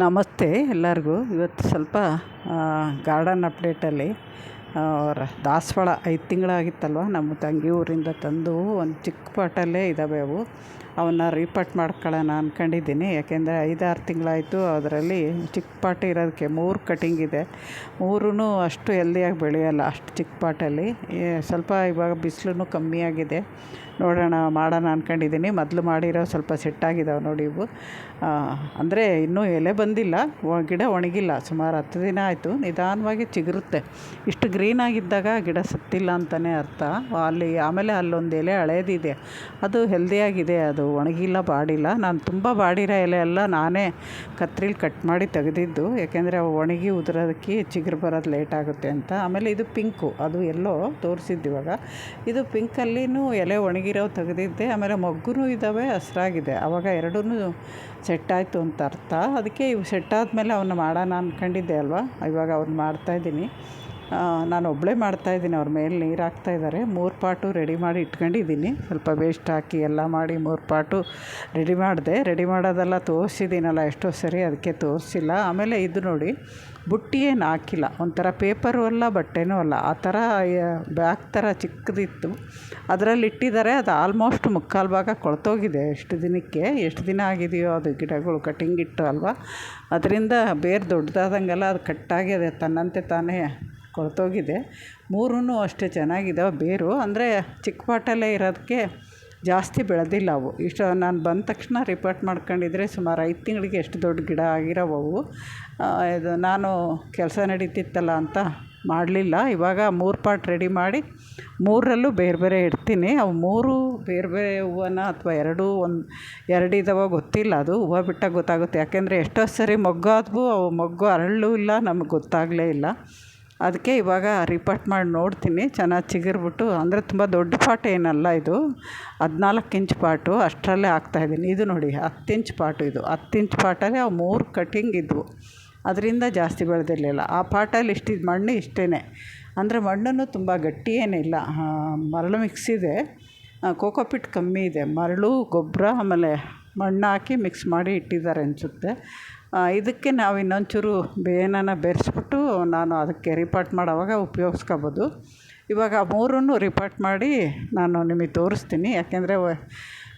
ನಮಸ್ತೆ ಎಲ್ಲರಿಗೂ. ಇವತ್ತು ಸ್ವಲ್ಪ ಗಾರ್ಡನ್ ಅಪ್ಡೇಟಲ್ಲಿ ದಾಸವಾಳ 5 ತಿಂಗಳಾಗಿತ್ತಲ್ವ, ನಮ್ಮ ತಂಗಿ ಊರಿಂದ ತಂದು ಒಂದು ಚಿಕ್ಕ ಪಾಟಲ್ಲೇ ಇದ್ದಾವೆ ಅವು. ಅವನ್ನ ರೀಪಾಟ್ ಮಾಡ್ಕೊಳ್ಳೋಣ ಅಂದ್ಕೊಂಡಿದ್ದೀನಿ. ಯಾಕೆಂದರೆ 5-6 ತಿಂಗಳಾಯಿತು. ಅದರಲ್ಲಿ ಚಿಕ್ಕ ಪಾಟ್ ಇರೋದಕ್ಕೆ 3 ಕಟಿಂಗ್ ಇದೆ. 3 ಅಷ್ಟು ಹೆಲ್ದಿಯಾಗಿ ಬೆಳೆಯೋಲ್ಲ ಅಷ್ಟು ಚಿಕ್ಕ ಪಾಟಲ್ಲಿ. ಸ್ವಲ್ಪ ಇವಾಗ ಬಿಸಿಲು ಕಮ್ಮಿಯಾಗಿದೆ, ನೋಡೋಣ ಮಾಡೋಣ ಅಂದ್ಕೊಂಡಿದ್ದೀನಿ. ಮೊದಲು ಮಾಡಿರೋ ಸ್ವಲ್ಪ ಸೆಟ್ಟಾಗಿದ್ದಾವೆ ನೋಡಿ ಇವು. ಅಂದರೆ ಇನ್ನೂ ಎಲೆ ಬಂದಿಲ್ಲ, ಗಿಡ ಒಣಗಿಲ್ಲ. ಸುಮಾರು 10 ದಿನ ಆಯಿತು. ನಿಧಾನವಾಗಿ ಚಿಗುರುತ್ತೆ. ಇಷ್ಟು ಗ್ರೀನಾಗಿದ್ದಾಗ ಗಿಡ ಸತ್ತಿಲ್ಲ ಅಂತಲೇ ಅರ್ಥ. ಆಮೇಲೆ ಅಲ್ಲೊಂದು ಎಲೆ ಹಳೇದಿದೆ, ಅದು ಹೆಲ್ದಿಯಾಗಿದೆ, ಅದು ಒಣಗಿಲ್ಲ, ಬಾಡಿಲ್ಲ. ನಾನು ತುಂಬ ಬಾಡಿರೋ ಎಲೆ ಎಲ್ಲ ನಾನೇ ಕತ್ರಿಲಿ ಕಟ್ ಮಾಡಿ ತೆಗೆದಿದ್ದು. ಯಾಕೆಂದರೆ ಅವು ಒಣಗಿ ಉದುರೋದಕ್ಕೆ ಚಿಗುರು ಬರೋದು ಲೇಟ್ ಆಗುತ್ತೆ ಅಂತ. ಆಮೇಲೆ ಇದು ಪಿಂಕು, ಅದು ಎಲ್ಲೋ ತೋರಿಸಿದ್ದು ಇವಾಗ. ಇದು ಪಿಂಕಲ್ಲಿನೂ ಎಲೆ ಒಣಗಿರೋ ತೆಗೆದಿದ್ದೆ. ಆಮೇಲೆ ಮೊಗ್ಗು ಇದ್ದಾವೆ, ಹಸ್ರಾಗಿದೆ. ಆವಾಗ ಎರಡೂ ಸೆಟ್ಟಾಯಿತು ಅಂತ ಅರ್ಥ. ಅದಕ್ಕೆ ಇವು ಸೆಟ್ಟಾದಮೇಲೆ ಅವನ್ನ ಮಾಡೋಣ ಅಂದ್ಕೊಂಡಿದ್ದೆ ಅಲ್ವಾ. ಇವಾಗ ಅವ್ನು ಮಾಡ್ತಾಯಿದ್ದೀನಿ. ನಾನು ಒಬ್ಬಳೇ ಮಾಡ್ತಾಯಿದ್ದೀನಿ. ಅವ್ರ ಮೇಲೆ ನೀರು ಹಾಕ್ತಾಯಿದ್ದಾರೆ. 3 ಪಾಟು ರೆಡಿ ಮಾಡಿ ಇಟ್ಕೊಂಡಿದ್ದೀನಿ. ಸ್ವಲ್ಪ ವೇಸ್ಟ್ ಹಾಕಿ ಎಲ್ಲ ಮಾಡಿ 3 ಪಾಟು ರೆಡಿ ಮಾಡಿದೆ. ರೆಡಿ ಮಾಡೋದೆಲ್ಲ ತೋರಿಸಿದ್ದೀನಲ್ಲ ಎಷ್ಟೋ ಸರಿ, ಅದಕ್ಕೆ ತೋರಿಸಿಲ್ಲ. ಆಮೇಲೆ ಇದು ನೋಡಿ, ಬುಟ್ಟಿ ಏನು ಹಾಕಿಲ್ಲ. ಒಂಥರ ಪೇಪರು ಅಲ್ಲ, ಬಟ್ಟೆನೂ ಅಲ್ಲ, ಆ ಥರ ಬ್ಯಾಗ್ ಥರ ಚಿಕ್ಕದಿತ್ತು, ಅದರಲ್ಲಿ ಇಟ್ಟಿದ್ದಾರೆ. ಅದು ಆಲ್ಮೋಸ್ಟ್ ಮುಕ್ಕಾಲು ಭಾಗ ಕೊಳ್ತೋಗಿದೆ. ಎಷ್ಟು ದಿನ ಆಗಿದೆಯೋ ಅದು ಗಿಡಗಳು ಕಟಿಂಗ್ ಇಟ್ಟು ಅಲ್ವಾ, ಅದರಿಂದ ಬೇರು ದೊಡ್ಡದಾದಂಗೆಲ್ಲ ಅದು ಕಟ್ಟಾಗಿ ಅದು ತನ್ನಂತೆ ತಾನೇ ಕೊಳ್ತೋಗಿದೆ. 3 ಅಷ್ಟೇ ಚೆನ್ನಾಗಿದ್ದಾವೆ ಬೇರು. ಅಂದರೆ ಚಿಕ್ಕ ಪಾಟಲ್ಲೇ ಇರೋದಕ್ಕೆ ಜಾಸ್ತಿ ಬೆಳೆದಿಲ್ಲ ಅವು. ಇಷ್ಟು ನಾನು ಬಂದ ತಕ್ಷಣ ರಿಪೋರ್ಟ್ ಮಾಡ್ಕೊಂಡಿದ್ರೆ ಸುಮಾರು 5 ತಿಂಗಳಿಗೆ ಎಷ್ಟು ದೊಡ್ಡ ಗಿಡ ಆಗಿರೋವು. ಇದು ನಾನು ಕೆಲಸ ನಡೀತಿತ್ತಲ್ಲ ಅಂತ ಮಾಡಲಿಲ್ಲ. ಇವಾಗ 3 ಪಾಟ್ ರೆಡಿ ಮಾಡಿ 3ರಲ್ಲೂ ಬೇರೆ ಬೇರೆ ಇಡ್ತೀನಿ. ಅವು 3 ಬೇರೆ ಬೇರೆ ಹೂವನ ಅಥವಾ 2 ಇದ್ದಾವೋ ಗೊತ್ತಿಲ್ಲ. ಅದು ಹೂವು ಬಿಟ್ಟಾಗ ಗೊತ್ತಾಗುತ್ತೆ. ಯಾಕೆಂದರೆ ಎಷ್ಟೋ ಸರಿ ಮೊಗ್ಗಾದ್ವು, ಅವು ಮೊಗ್ಗು ಅರಳೂ ಇಲ್ಲ, ನಮಗೆ ಗೊತ್ತಾಗಲೇ ಇಲ್ಲ. ಅದಕ್ಕೆ ಇವಾಗ ರಿಪಾಟ್ ಮಾಡಿ ನೋಡ್ತೀನಿ. ಚೆನ್ನಾಗಿ ಚಿಗುರ್ಬಿಟ್ಟು, ಅಂದರೆ ತುಂಬ ದೊಡ್ಡ ಪಾಟ್ ಏನಲ್ಲ ಇದು, 14 ಇಂಚ್ ಪಾಟು, ಅಷ್ಟರಲ್ಲೇ ಹಾಕ್ತಾಯಿದ್ದೀನಿ. ಇದು ನೋಡಿ 10 ಇಂಚ್ ಪಾಟು. ಇದು 10 ಇಂಚ್ ಪಾಟಲ್ಲಿ ಅವು 3 ಕಟಿಂಗ್ ಇದ್ವು, ಅದರಿಂದ ಜಾಸ್ತಿ ಬೆಳೆದಿರಲಿಲ್ಲ. ಆ ಪಾಟಲ್ಲಿ ಮಣ್ಣು ಇಷ್ಟೇ. ಅಂದರೆ ಮಣ್ಣು ತುಂಬ ಗಟ್ಟಿ ಏನಿಲ್ಲ, ಮರಳು ಮಿಕ್ಸ್ ಇದೆ, ಕೋಕೋಪಿಟ್ ಕಮ್ಮಿ ಇದೆ. ಮರಳು, ಗೊಬ್ಬರ, ಆಮೇಲೆ ಮಣ್ಣು ಹಾಕಿ ಮಿಕ್ಸ್ ಮಾಡಿ ಇಟ್ಟಿದ್ದಾರೆ ಅನಿಸುತ್ತೆ. ಇದಕ್ಕೆ ನಾವು ಇನ್ನೊಂಚೂರು ಬೇನನ್ನು ಬೆರೆಸ್ಬಿಟ್ಟು ನಾನು ಅದಕ್ಕೆ ರಿಪಾಟ್ ಮಾಡೋವಾಗ ಉಪಯೋಗಿಸ್ಕೋಬೋದು. ಇವಾಗ 3 ರಿಪಾಟ್ ಮಾಡಿ ನಾನು ನಿಮಗೆ ತೋರಿಸ್ತೀನಿ. ಯಾಕೆಂದರೆ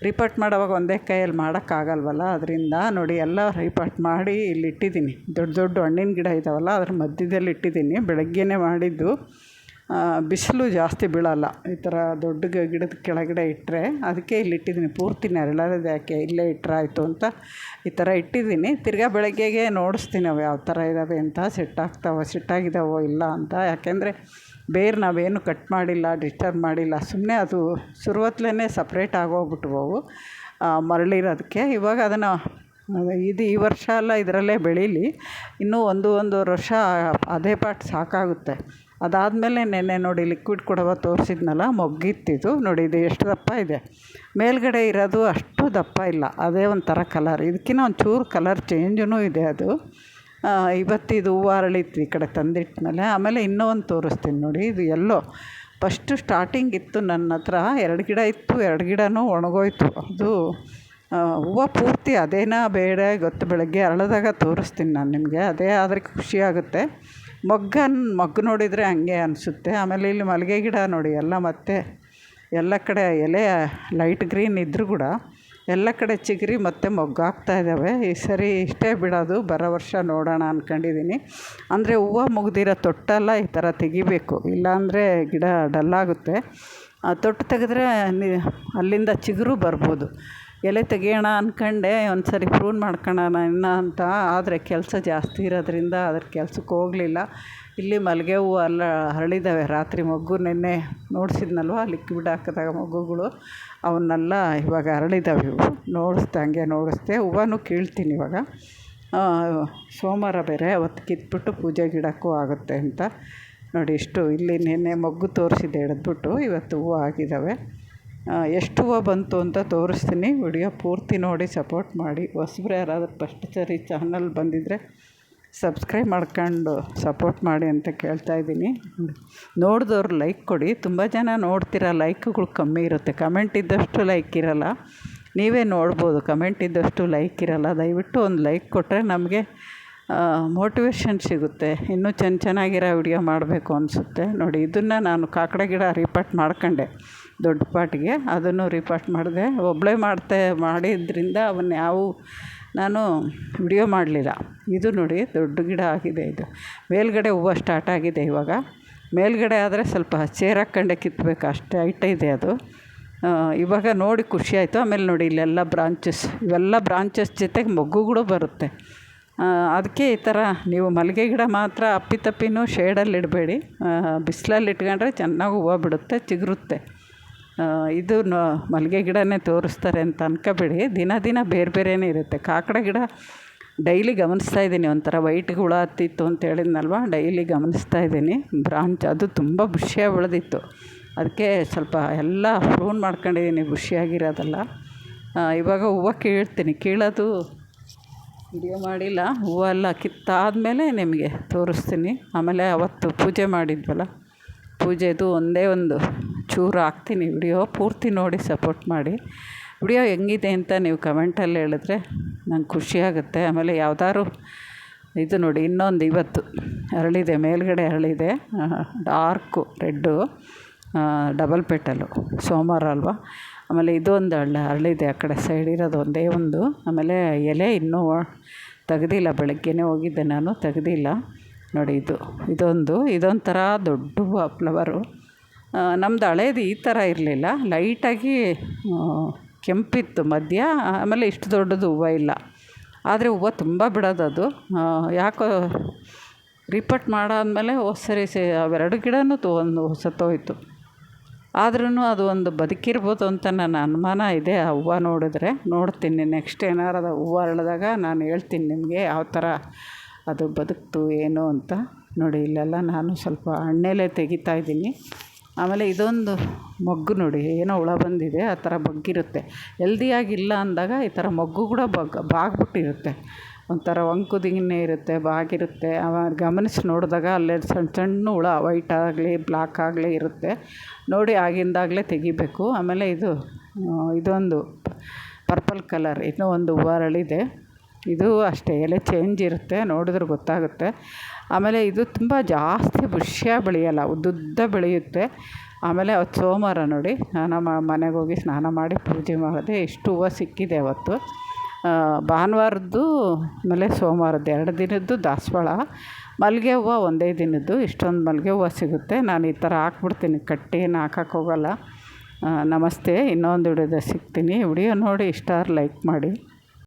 ರಿಪಾಟ್ ಮಾಡೋವಾಗ ಒಂದೇ ಕೈಯಲ್ಲಿ ಮಾಡೋಕ್ಕಾಗಲ್ವಲ್ಲ, ಅದರಿಂದ ನೋಡಿ ಎಲ್ಲ ರಿಪಾಟ್ ಮಾಡಿ ಇಲ್ಲಿ ಇಟ್ಟಿದ್ದೀನಿ. ದೊಡ್ಡ ದೊಡ್ಡ ಹಣ್ಣಿನ ಗಿಡ ಇದ್ದಾವಲ್ಲ, ಅದ್ರ ಮಧ್ಯದಲ್ಲಿ ಇಟ್ಟಿದ್ದೀನಿ. ಬೆಳಗ್ಗೆನೇ ಮಾಡಿದ್ದು. ಬಿಸಿಲು ಜಾಸ್ತಿ ಬೀಳಲ್ಲ ಈ ಥರ ದೊಡ್ಡ ಗಿಡದ ಕೆಳಗಡೆ ಇಟ್ಟರೆ. ಅದಕ್ಕೆ ಇಲ್ಲಿ ಇಟ್ಟಿದ್ದೀನಿ. ಪೂರ್ತಿ ನೆರಳೋದು ಯಾಕೆ, ಇಲ್ಲೇ ಇಟ್ಟರಾಯ್ತು ಅಂತ ಈ ಥರ ಇಟ್ಟಿದ್ದೀನಿ. ತಿರ್ಗಾ ಬೆಳಗ್ಗೆಗೆ ನೋಡಿಸ್ತೀನಿ ಅವು ಯಾವ ಥರ ಇದ್ದಾವೆ ಅಂತ, ಸೆಟ್ಟಾಗಿದ್ದಾವೋ ಇಲ್ಲ ಅಂತ. ಯಾಕೆಂದರೆ ಬೇರು ನಾವೇನು ಕಟ್ ಮಾಡಿಲ್ಲ, ಡಿಸ್ಟರ್ಬ್ ಮಾಡಿಲ್ಲ, ಸುಮ್ಮನೆ ಅದು ಶುರುವತ್ಲೇ ಸಪ್ರೇಟ್ ಆಗೋಗ್ಬಿಟ್ವವು ಮರಳಿರೋದಕ್ಕೆ. ಇವಾಗ ಅದನ್ನು ಈ ವರ್ಷ ಎಲ್ಲ ಇದರಲ್ಲೇ ಬೆಳೀಲಿ. ಇನ್ನೂ ಒಂದೂವರೆ ವರ್ಷ ಅದೇ ಪಾಟ್ ಸಾಕಾಗುತ್ತೆ. ಅದಾದಮೇಲೆ ನೆನ್ನೆ ನೋಡಿ ಲಿಕ್ವಿಡ್ ಕೊಡುವ ತೋರಿಸಿದ್ನಲ್ಲ, ಮೊಗ್ಗಿತ್ತಿದು ನೋಡಿ. ಇದು ಎಷ್ಟು ದಪ್ಪ ಇದೆ. ಮೇಲ್ಗಡೆ ಇರೋದು ಅಷ್ಟು ದಪ್ಪ ಇಲ್ಲ, ಅದೇ ಒಂಥರ ಕಲರ್. ಇದಕ್ಕಿಂತ ಒಂಚೂರು ಕಲರ್ ಚೇಂಜೂ ಇದೆ. ಅದು ಇವತ್ತಿದು ಹೂವು ಅರಳಿತ್ತು ಈ ಕಡೆ ತಂದಿಟ್ಮೇಲೆ. ಆಮೇಲೆ ಇನ್ನೂ ಒಂದು ತೋರಿಸ್ತೀನಿ ನೋಡಿ. ಇದು ಎಲ್ಲೋ ಫಸ್ಟು ಸ್ಟಾರ್ಟಿಂಗ್ ಇತ್ತು ನನ್ನ ಹತ್ರ, 2 ಗಿಡ ಇತ್ತು. 2 ಗಿಡನೂ ಒಣಗೋಯ್ತು. ಅದು ಹೂವು ಪೂರ್ತಿ ಅದೇನಾ ಬೇಡ ಗೊತ್ತು. ಬೆಳಗ್ಗೆ ಅರಳಿದಾಗ ತೋರಿಸ್ತೀನಿ ನಾನು ನಿಮಗೆ. ಅದೇ ಆದರೆ ಖುಷಿಯಾಗುತ್ತೆ. ಮೊಗ್ಗು ನೋಡಿದರೆ ಹಂಗೆ ಅನಿಸುತ್ತೆ. ಆಮೇಲೆ ಇಲ್ಲಿ ಮಲ್ಲಿಗೆ ಗಿಡ ನೋಡಿ, ಎಲ್ಲ ಕಡೆ ಎಲೆ ಲೈಟ್ ಗ್ರೀನ್ ಇದ್ದರೂ ಕೂಡ ಎಲ್ಲ ಕಡೆ ಚಿಗುರಿ ಮತ್ತು ಮೊಗ್ಗಾಗ್ತಾ ಇದ್ದಾವೆ. ಈ ಸರಿ ಇಷ್ಟೇ ಬಿಡೋದು, ಬರೋ ವರ್ಷ ನೋಡೋಣ ಅಂದ್ಕೊಂಡಿದ್ದೀನಿ. ಅಂದರೆ ಹೂವು ಮುಗ್ದಿರೋ ತೊಟ್ಟೆಲ್ಲ ಈ ಥರ ತೆಗಿಬೇಕು, ಇಲ್ಲಾಂದರೆ ಗಿಡ ಡಲ್ಲಾಗುತ್ತೆ. ತೊಟ್ಟು ತೆಗೆದ್ರೆ ಅಲ್ಲಿಂದ ಚಿಗುರು ಬರ್ಬೋದು. ಎಲೆ ತೆಗಿಯೋಣ ಅಂದ್ಕೊಂಡೆ, ಒಂದು ಸರಿ ಪ್ರೂನ್ ಮಾಡ್ಕೊಳ್ಳೋಣ ಇನ್ನು ಅಂತ. ಆದರೆ ಕೆಲಸ ಜಾಸ್ತಿ ಇರೋದ್ರಿಂದ ಅದ್ರ ಕೆಲಸಕ್ಕೆ ಹೋಗಲಿಲ್ಲ. ಇಲ್ಲಿ ಮಲ್ಲಿಗೆ ಹೂವು ಎಲ್ಲ ಹರಳಿದ್ದಾವೆ. ರಾತ್ರಿ ಮೊಗ್ಗು ನೆನ್ನೆ ನೋಡಿಸಿದ್ನಲ್ವ, ಲಿಕ್ವಿಡ್ ಹಾಕಿದಾಗ ಮೊಗ್ಗುಗಳು ಅವನ್ನೆಲ್ಲ ಇವಾಗ ಹರಳಿದ್ದಾವೆ. ಇವು ಹಂಗೆ ನೋಡಿಸ್ದೆ. ಹೂವನೂ ಕೀಳ್ತೀನಿ ಇವಾಗ. ಸೋಮವಾರ ಬೇರೆ, ಅವತ್ತು ಕಿತ್ಬಿಟ್ಟು ಪೂಜೆ ಗಿಡಕ್ಕೂ ಆಗುತ್ತೆ ಅಂತ ನೋಡಿ. ಇಷ್ಟು ಇಲ್ಲಿ ನೆನ್ನೆ ಮೊಗ್ಗು ತೋರಿಸಿದ್ದೆ ಎಳೆದ್ಬಿಟ್ಟು, ಇವತ್ತು ಹೂವು ಆಗಿದ್ದಾವೆ. ಎಷ್ಟು ಹೂವು ಬಂತು ಅಂತ ತೋರಿಸ್ತೀನಿ. ವಿಡಿಯೋ ಪೂರ್ತಿ ನೋಡಿ ಸಪೋರ್ಟ್ ಮಾಡಿ. ಹೊಸಬ್ರು ಯಾರಾದರೂ ಫಸ್ಟ್ ಸರಿ ಚಾನಲ್ ಬಂದಿದ್ದರೆ ಸಬ್ಸ್ಕ್ರೈಬ್ ಮಾಡ್ಕೊಂಡು ಸಪೋರ್ಟ್ ಮಾಡಿ ಅಂತ ಕೇಳ್ತಾಯಿದ್ದೀನಿ. ನೋಡಿದವ್ರು ಲೈಕ್ ಕೊಡಿ. ತುಂಬ ಜನ ನೋಡ್ತೀರ, ಲೈಕ್ಗಳು ಕಮ್ಮಿ ಇರುತ್ತೆ. ಕಮೆಂಟ್ ಇದ್ದಷ್ಟು ಲೈಕ್ ಇರೋಲ್ಲ. ನೀವೇ ನೋಡ್ಬೋದು. ಕಮೆಂಟ್ ಇದ್ದಷ್ಟು ಲೈಕ್ ಇರಲ್ಲ. ದಯವಿಟ್ಟು ಒಂದು ಲೈಕ್ ಕೊಟ್ಟರೆ ನಮಗೆ ಮೋಟಿವೇಶನ್ ಸಿಗುತ್ತೆ, ಇನ್ನೂ ಚೆನ್ನಾಗಿರೋ ವಿಡಿಯೋ ಮಾಡಬೇಕು ಅನಿಸುತ್ತೆ. ನೋಡಿ, ಇದನ್ನು ನಾನು ಕಾಕಡ ಗಿಡ ರೀಪಾಟ್ ಮಾಡ್ಕೊಂಡೆ ದೊಡ್ಡ ಪಾಟಿಗೆ, ಅದನ್ನು ರೀಪಾಟ್ ಮಾಡಿದೆ. ಒಬ್ಬಳೇ ಮಾಡಿದ್ರಿಂದ ಅವನ್ನ ನಾನು ವಿಡಿಯೋ ಮಾಡಲಿಲ್ಲ. ಇದು ನೋಡಿ ದೊಡ್ಡ ಗಿಡ ಆಗಿದೆ. ಇದು ಮೇಲ್ಗಡೆ ಹೂವು ಸ್ಟಾರ್ಟ್ ಆಗಿದೆ ಇವಾಗ. ಮೇಲ್ಗಡೆ ಆದರೆ ಸ್ವಲ್ಪ ಚೇರ್ ಹಾಕ್ಕೊಂಡೆ ಕಿತ್ತಬೇಕು, ಅಷ್ಟೇ ಹೈಟ್ ಇದೆ ಅದು. ಇವಾಗ ನೋಡಿ ಖುಷಿ ಆಯಿತು. ಆಮೇಲೆ ನೋಡಿ ಇಲ್ಲೆಲ್ಲ ಇವೆಲ್ಲ ಬ್ರಾಂಚಸ್ ಜೊತೆಗೆ ಮೊಗ್ಗುಗಳು ಬರುತ್ತೆ. ಅದಕ್ಕೆ ಈ ಥರ ನೀವು ಮಲ್ಲಿಗೆ ಗಿಡ ಮಾತ್ರ ಅಪ್ಪಿತಪ್ಪಿನೂ ಶೇಡಲ್ಲಿ ಇಡಬೇಡಿ. ಬಿಸಿಲಲ್ಲಿ ಇಟ್ಕೊಂಡ್ರೆ ಚೆನ್ನಾಗಿ ಹೂವು ಬಿಡುತ್ತೆ, ಚಿಗುರುತ್ತೆ. ಇದು ಮಲ್ಲಿಗೆ ಗಿಡನೇ ತೋರಿಸ್ತಾರೆ ಅಂತ ಅನ್ಕೋಬೇಡಿ. ದಿನ ಬೇರೆ ಬೇರೆಯೇ ಇರುತ್ತೆ. ಕಾಕಡ ಗಿಡ ಡೈಲಿ ಗಮನಿಸ್ತಾ ಇದ್ದೀನಿ. ಒಂಥರ ವೈಟ್ ಹುಳ ಹತ್ತಿತ್ತು ಅಂತ ಹೇಳಿದ್ನಲ್ವ, ಡೈಲಿ ಗಮನಿಸ್ತಾ ಇದ್ದೀನಿ. ಬ್ರಾಂಚ್ ಅದು ತುಂಬ ಬುಷಿಯಾಗಿ ಬೆಳೆದಿತ್ತು. ಅದಕ್ಕೆ ಸ್ವಲ್ಪ ಎಲ್ಲ ಪ್ರೂನ್ ಮಾಡ್ಕೊಂಡಿದ್ದೀನಿ, ಬುಷಿಯಾಗಿರೋದಲ್ಲ. ಇವಾಗ ಹೂವು ಕೀಳೋದು ವಿಡಿಯೋ ಮಾಡಿಲ್ಲ. ಹೂವೆಲ್ಲ ಕಿತ್ತಾದಮೇಲೆ ನಿಮಗೆ ತೋರಿಸ್ತೀನಿ. ಆಮೇಲೆ ಅವತ್ತು ಪೂಜೆ ಮಾಡಿದ್ವಲ್ಲ, ಪೂಜೆದು ಒಂದೇ ಒಂದು ಚೂರು ಹಾಕ್ತೀನಿ ವಿಡಿಯೋ. ಪೂರ್ತಿ ನೋಡಿ ಸಪೋರ್ಟ್ ಮಾಡಿ. ವಿಡಿಯೋ ಹೆಂಗಿದೆ ಅಂತ ನೀವು ಕಮೆಂಟಲ್ಲಿ ಹೇಳಿದ್ರೆ ನಂಗೆ ಖುಷಿಯಾಗುತ್ತೆ. ಆಮೇಲೆ ಯಾವ್ದಾದ್ರು ಇದು ನೋಡಿ, ಇನ್ನೊಂದು ಇವತ್ತು ಅರಳಿದೆ, ಮೇಲ್ಗಡೆ ಅರಳಿದೆ, ಡಾರ್ಕು ರೆಡ್ಡು, ಡಬಲ್ ಪೆಟಲು, ಸೋಮವಾರ ಅಲ್ವಾ. ಆಮೇಲೆ ಇದೊಂದು ಅರಳಿದೆ, ಆ ಕಡೆ ಸೈಡ್ ಇರೋದು ಒಂದೇ ಒಂದು. ಆಮೇಲೆ ಎಲೆ ಇನ್ನೂ ತೆಗ್ದಿಲ್ಲ, ಬೆಳಗ್ಗೆನೇ ಹೋಗಿದ್ದೆ ನಾನು, ತೆಗ್ದಿಲ್ಲ. ನೋಡಿ ಇದೊಂಥರ ದೊಡ್ಡ ಫ್ಲವರು. ನಮ್ಮದು ಹಳೇದು ಈ ಥರ ಇರಲಿಲ್ಲ, ಲೈಟಾಗಿ ಕೆಂಪಿತ್ತು ಮಧ್ಯ. ಆಮೇಲೆ ಇಷ್ಟು ದೊಡ್ಡದು ಹೂವು ಇಲ್ಲ, ಆದರೆ ಹೂವು ತುಂಬ ಬಿಡೋದು ಅದು. ಯಾಕೋ ರಿಪೋರ್ಟ್ ಮಾಡಾದ್ಮೇಲೆ ಸರಿ ಅವೆರಡು ಗಿಡನೂ ಒಂದು ಸತ್ತೋಯ್ತು. ಆದ್ರೂ ಅದು ಒಂದು ಬದುಕಿರ್ಬೋದು ಅಂತ ನನ್ನ ಅನುಮಾನ ಇದೆ. ಆ ಹೂವು ನೋಡಿದ್ರೆ. ನೋಡ್ತೀನಿ ನೆಕ್ಸ್ಟ್ ಏನಾರು ಹೂವು ಅರಳಿದಾಗ ನಾನು ಹೇಳ್ತೀನಿ ನಿಮಗೆ ಯಾವ ಥರ ಅದು ಬದುಕ್ತು ಏನು ಅಂತ. ನೋಡಿ ಇಲ್ಲೆಲ್ಲ ನಾನು ಸ್ವಲ್ಪ ಹಣ್ಣೆಲೆ ತೆಗಿತಾಯಿದ್ದೀನಿ. ಆಮೇಲೆ ಇದೊಂದು ಮೊಗ್ಗು ನೋಡಿ, ಏನೋ ಹುಳ ಬಂದಿದೆ, ಆ ಥರ ಬಗ್ಗಿರುತ್ತೆ. ಹೆಲ್ದಿಯಾಗಿಲ್ಲ ಅಂದಾಗ ಈ ಥರ ಮೊಗ್ಗು ಕೂಡ ಬಾಗ್ಬಿಟ್ಟಿರುತ್ತೆ. ಒಂಥರ ಒಂಕುದಿಂಗೇ ಇರುತ್ತೆ, ಬಾಗಿರುತ್ತೆ. ಅವಾಗ ಗಮನಿಸಿ ನೋಡಿದಾಗ ಅಲ್ಲೇ ಸಣ್ಣ ಸಣ್ಣ ಹುಳ ವೈಟ್ ಆಗಲಿ ಬ್ಲ್ಯಾಕ್ ಆಗಲಿ ಇರುತ್ತೆ. ನೋಡಿ ಆಗಿಂದಾಗಲೇ ತೆಗಿಬೇಕು. ಆಮೇಲೆ ಇದೊಂದು ಪರ್ಪಲ್ ಕಲರ್ ಇನ್ನೂ ಒಂದು ಹೂವು ಅರಳಿದೆ. ಇದು ಅಷ್ಟೇ, ಎಲೆ ಚೇಂಜ್ ಇರುತ್ತೆ, ನೋಡಿದ್ರೆ ಗೊತ್ತಾಗುತ್ತೆ. ಆಮೇಲೆ ಇದು ತುಂಬ ಜಾಸ್ತಿ ಬುಷಿಯಾಗಿ ಬೆಳೆಯಲ್ಲ, ಉದ್ದುದ್ದ ಬೆಳೆಯುತ್ತೆ. ಆಮೇಲೆ ಅವತ್ತು ಸೋಮವಾರ ನೋಡಿ, ಮನೆಗೆ ಹೋಗಿ ಸ್ನಾನ ಮಾಡಿ ಪೂಜೆ ಮಾಡಿದೆ. ಇಷ್ಟು ಹೂವು ಸಿಕ್ಕಿದೆ ಅವತ್ತು. ಭಾನುವಾರದ್ದು ಆಮೇಲೆ ಸೋಮವಾರದ್ದು 2 ದಿನದ್ದು ದಾಸವಾಳ. ಮಲ್ಲಿಗೆ ಹೂವು ಒಂದೇ ದಿನದ್ದು. ಇಷ್ಟೊಂದು ಮಲ್ಲಿಗೆ ಹೂವು ಸಿಗುತ್ತೆ. ನಾನು ಈ ಥರ ಹಾಕ್ಬಿಡ್ತೀನಿ, ಕಟ್ಟಿ ಏನು ಹಾಕೋಕ್ಕೋಗಲ್ಲ. ನಮಸ್ತೆ, ಇನ್ನೊಂದು ವಿಡಿಯೋದ ಸಿಗ್ತೀನಿ. ವಿಡಿಯೋ ನೋಡಿ ಇಷ್ಟ ಲೈಕ್ ಮಾಡಿ.